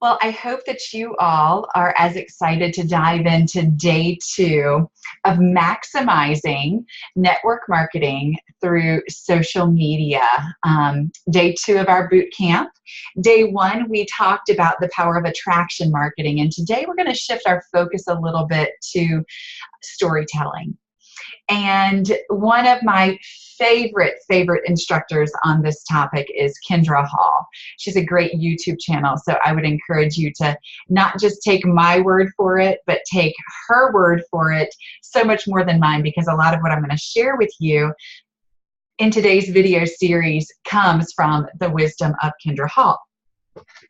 Well, I hope that you all are as excited to dive into day 2 of maximizing network marketing through social media. Day 2 of our boot camp. Day 1, we talked about the power of attraction marketing, and today we're going to shift our focus a little bit to storytelling. And one of my favorite instructors on this topic is Kendra Hall. She's a great YouTube channel, so I would encourage you to not just take my word for it, but take her word for it so much more than mine, because a lot of what I'm going to share with you in today's video series comes from the wisdom of Kendra Hall.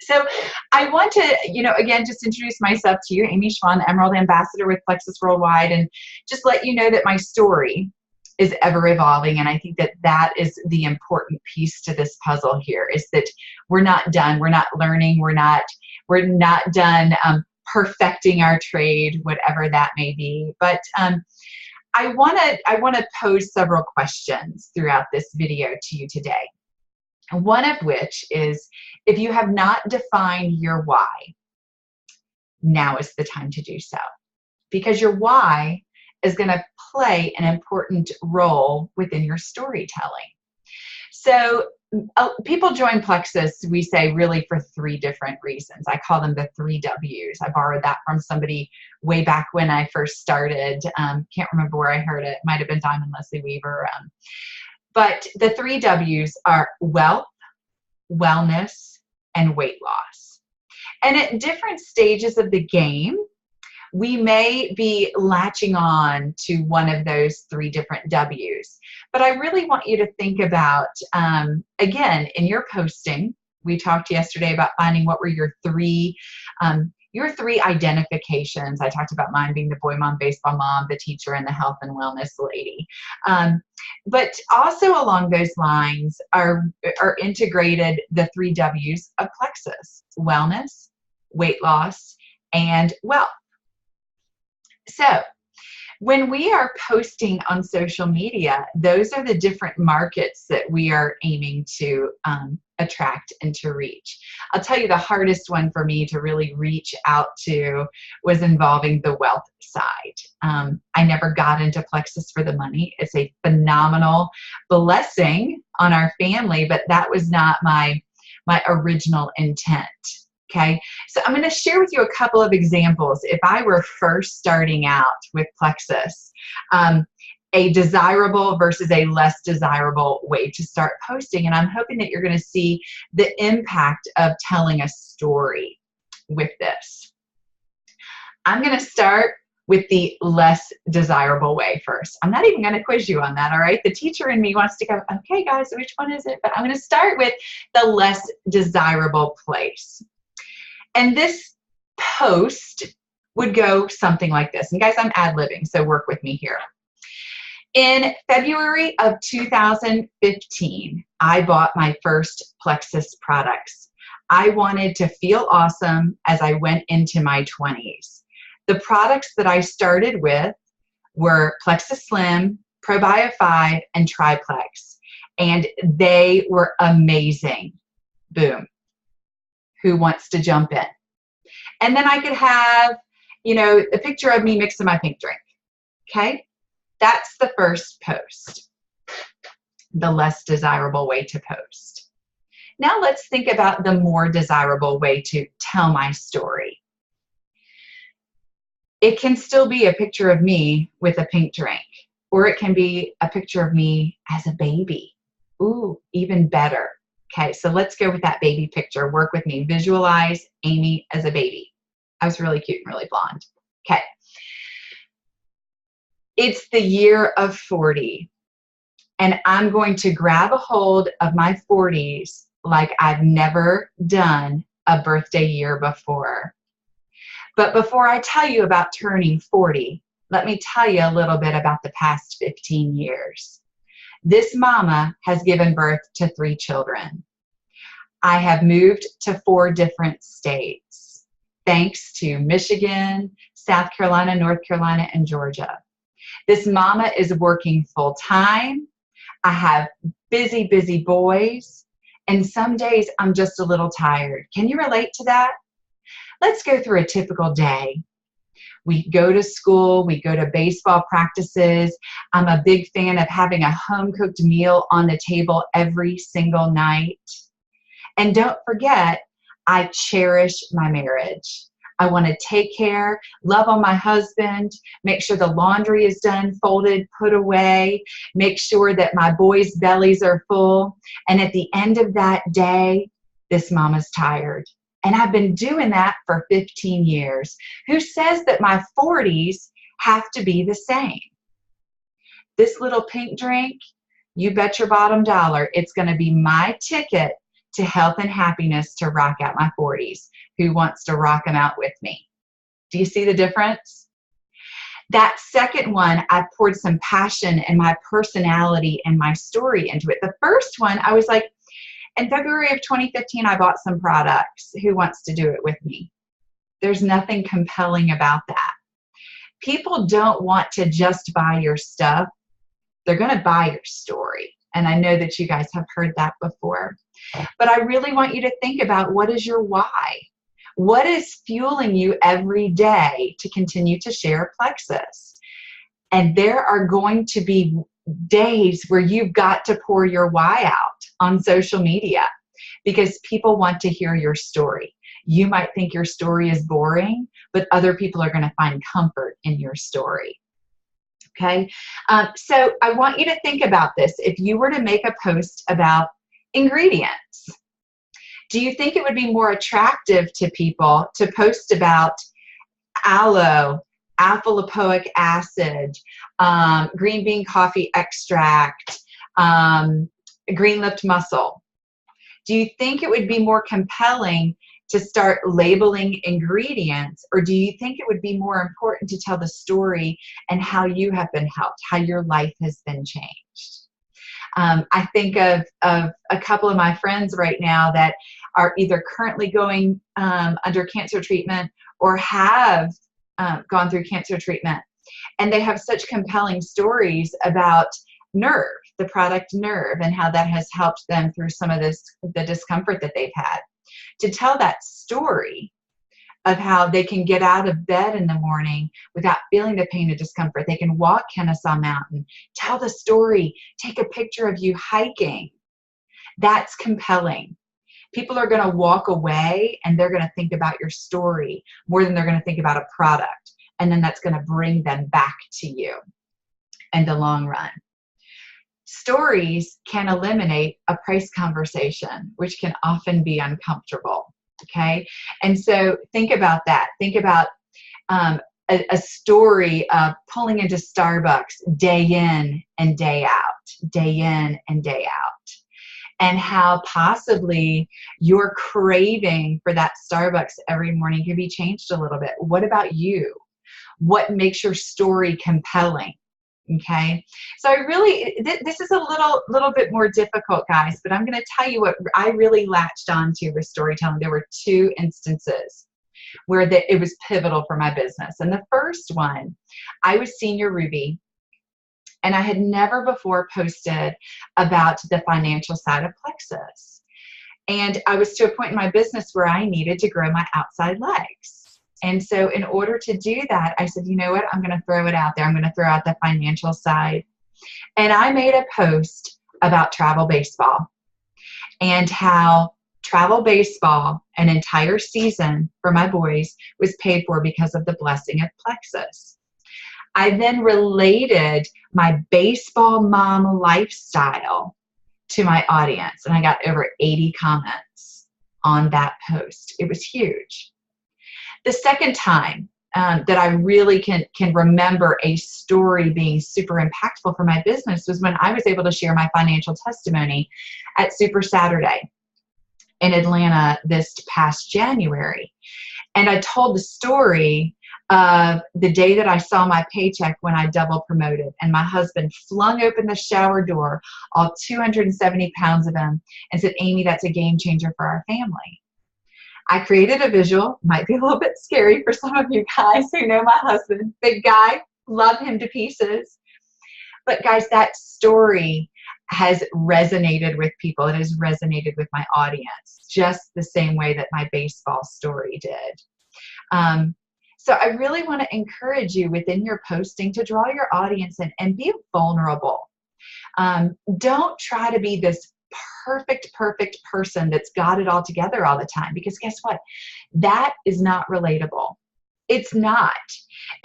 So I want to, again, just introduce myself to you, Amy Schwan, Emerald Ambassador with Plexus Worldwide, and just let you know that my story is ever evolving. And I think that that is the important piece to this puzzle here, is that we're not done. We're not learning. We're not done perfecting our trade, whatever that may be. But I want to pose several questions throughout this video to you today. One of which is, if you have not defined your why, now is the time to do so. Because your why is going to play an important role within your storytelling. So people join Plexus, we say, really for 3 different reasons. I call them the 3 W's. I borrowed that from somebody way back when I first started. Can't remember where I heard it. Might have been Diamond Leslie Weaver. But the 3 W's are wealth, wellness, and weight loss. And at different stages of the game, we may be latching on to one of those 3 different W's. But I really want you to think about, again, in your posting, we talked yesterday about finding what were your 3 identifications. I talked about mine being the boy mom, baseball mom, the teacher, and the health and wellness lady. But also along those lines are integrated the 3 W's of Plexus: wellness, weight loss, and wealth. So when we are posting on social media, those are the different markets that we are aiming to attract and to reach. I'll tell you, the hardest one for me to really reach out to was involving the wealth side. I never got into Plexus for the money. It's a phenomenal blessing on our family, but that was not my original intent. Okay, so I'm going to share with you a couple of examples. If I were first starting out with Plexus, a desirable versus a less desirable way to start posting. And I'm hoping that you're going to see the impact of telling a story with this. I'm going to start with the less desirable way first. I'm not even going to quiz you on that, all right? The teacher in me wants to go, okay, guys, which one is it? But I'm going to start with the less desirable place. And this post would go something like this. And guys, I'm ad-libbing, so work with me here. In February of 2015, I bought my first Plexus products. I wanted to feel awesome as I went into my 20s. The products that I started with were Plexus Slim, ProBio 5, and Triplex. And they were amazing. Boom. Who wants to jump in? And then I could have, a picture of me mixing my pink drink. Okay? That's the first post. The less desirable way to post. Now let's think about the more desirable way to tell my story. It can still be a picture of me with a pink drink, or it can be a picture of me as a baby. Ooh, even better. Okay, so let's go with that baby picture. Work with me. Visualize Amy as a baby. I was really cute and really blonde. Okay. It's the year of 40, and I'm going to grab a hold of my 40s like I've never done a birthday year before. But before I tell you about turning 40, let me tell you a little bit about the past 15 years. This mama has given birth to 3 children. I have moved to 4 different states, thanks to Michigan, South Carolina, North Carolina, and Georgia. This mama is working full time. I have busy, busy boys, and some days I'm just a little tired. Can you relate to that? Let's go through a typical day. We go to school, we go to baseball practices. I'm a big fan of having a home-cooked meal on the table every single night. And don't forget, I cherish my marriage. I want to take care, love on my husband, make sure the laundry is done, folded, put away, make sure that my boys' bellies are full. And at the end of that day, this mama's tired. And I've been doing that for 15 years. Who says that my 40s have to be the same? This little pink drink, you bet your bottom dollar, it's going to be my ticket to health and happiness to rock out my 40s. Who wants to rock them out with me? Do you see the difference? That second one, I poured some passion and my personality and my story into it. The first one, I was like, in February of 2015, I bought some products. Who wants to do it with me? There's nothing compelling about that. People don't want to just buy your stuff. They're going to buy your story. And I know that you guys have heard that before. But I really want you to think about, what is your why? What is fueling you every day to continue to share Plexus? And there are going to be days where you've got to pour your why out on social media because people want to hear your story. You might think your story is boring, but other people are going to find comfort in your story. Okay, so I want you to think about this. If you were to make a post about ingredients, do you think it would be more attractive to people to post about aloe, alpha lipoic acid, green bean coffee extract, green lipped mussel? Do you think it would be more compelling to start labeling ingredients, or do you think it would be more important to tell the story and how you have been helped, how your life has been changed? I think of a couple of my friends right now that are either currently going under cancer treatment or have gone through cancer treatment. And they have such compelling stories about Nerve, the product Nerve, and how that has helped them through some of the discomfort that they've had. To tell that story of how they can get out of bed in the morning without feeling the pain or discomfort. They can walk Kennesaw Mountain, tell the story, take a picture of you hiking. That's compelling. People are going to walk away and they're going to think about your story more than they're going to think about a product. And then that's going to bring them back to you in the long run. Stories can eliminate a price conversation, which can often be uncomfortable. Okay. And so think about that. Think about a story of pulling into Starbucks day in and day out, day in and day out, and how possibly your craving for that Starbucks every morning can be changed a little bit. What about you? What makes your story compelling? Okay, so I really, this is a little bit more difficult, guys, but I'm going to tell you what I really latched onto with storytelling. There were two instances where it was pivotal for my business. And the first one, I was Senior Ruby, and I had never before posted about the financial side of Plexus. And I was to a point in my business where I needed to grow my outside legs. And so in order to do that, I said, you know what, I'm going to throw it out there. I'm going to throw out the financial side. And I made a post about travel baseball and how travel baseball, an entire season for my boys, was paid for because of the blessing of Plexus. I then related my baseball mom lifestyle to my audience, and I got over 80 comments on that post. It was huge. The second time that I really can remember a story being super impactful for my business was when I was able to share my financial testimony at Super Saturday in Atlanta this past January. And I told the story of the day that I saw my paycheck when I double promoted, and my husband flung open the shower door, all 270 pounds of him, and said, Amy, that's a game changer for our family. I created a visual, might be a little bit scary for some of you guys who know my husband, big guy, love him to pieces. But guys, that story has resonated with people. It has resonated with my audience just the same way that my baseball story did. So I really want to encourage you within your posting to draw your audience in and be vulnerable. Don't try to be this perfect person that's got it all together all the time, because guess what? That is not relatable. It's not.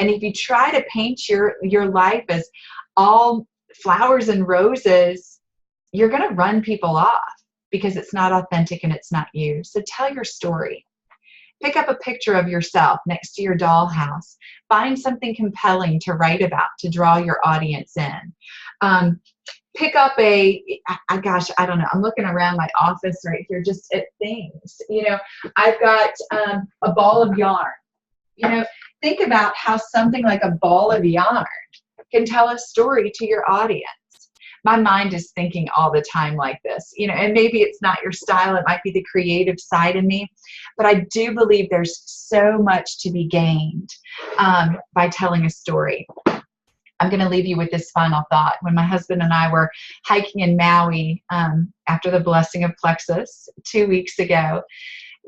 And if you try to paint your life as all flowers and roses, you're going to run people off because it's not authentic and it's not you. So tell your story. Pick up a picture of yourself next to your dollhouse. Find something compelling to write about to draw your audience in. Pick up gosh, I don't know. I'm looking around my office right here just at things. I've got a ball of yarn. Think about how something like a ball of yarn can tell a story to your audience. My mind is thinking all the time like this, and maybe it's not your style. It might be the creative side in me, but I do believe there's so much to be gained by telling a story. I'm going to leave you with this final thought. When my husband and I were hiking in Maui after the blessing of Plexus 2 weeks ago,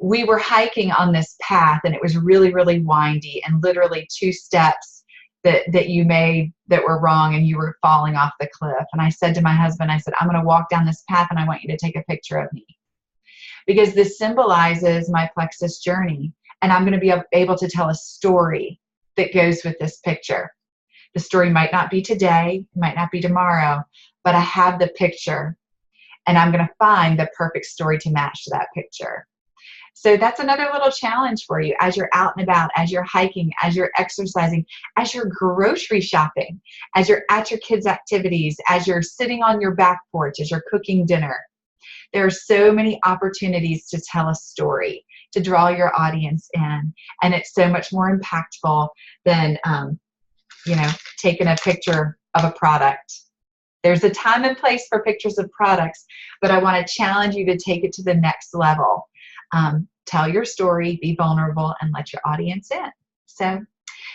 we were hiking on this path, and it was really, really windy, and literally 2 steps that you made that were wrong and you were falling off the cliff. And I said to my husband, I said, I'm going to walk down this path and I want you to take a picture of me, because this symbolizes my Plexus journey, and I'm going to be able to tell a story that goes with this picture. The story might not be today, it might not be tomorrow, but I have the picture, and I'm going to find the perfect story to match to that picture. So that's another little challenge for you as you're out and about, as you're hiking, as you're exercising, as you're grocery shopping, as you're at your kids' activities, as you're sitting on your back porch, as you're cooking dinner. There are so many opportunities to tell a story, to draw your audience in, and it's so much more impactful than taking a picture of a product. There's a time and place for pictures of products, but I want to challenge you to take it to the next level. Tell your story, be vulnerable, and let your audience in. So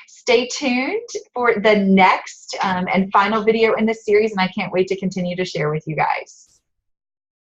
stay tuned for the next and final video in this series, and I can't wait to continue to share with you guys.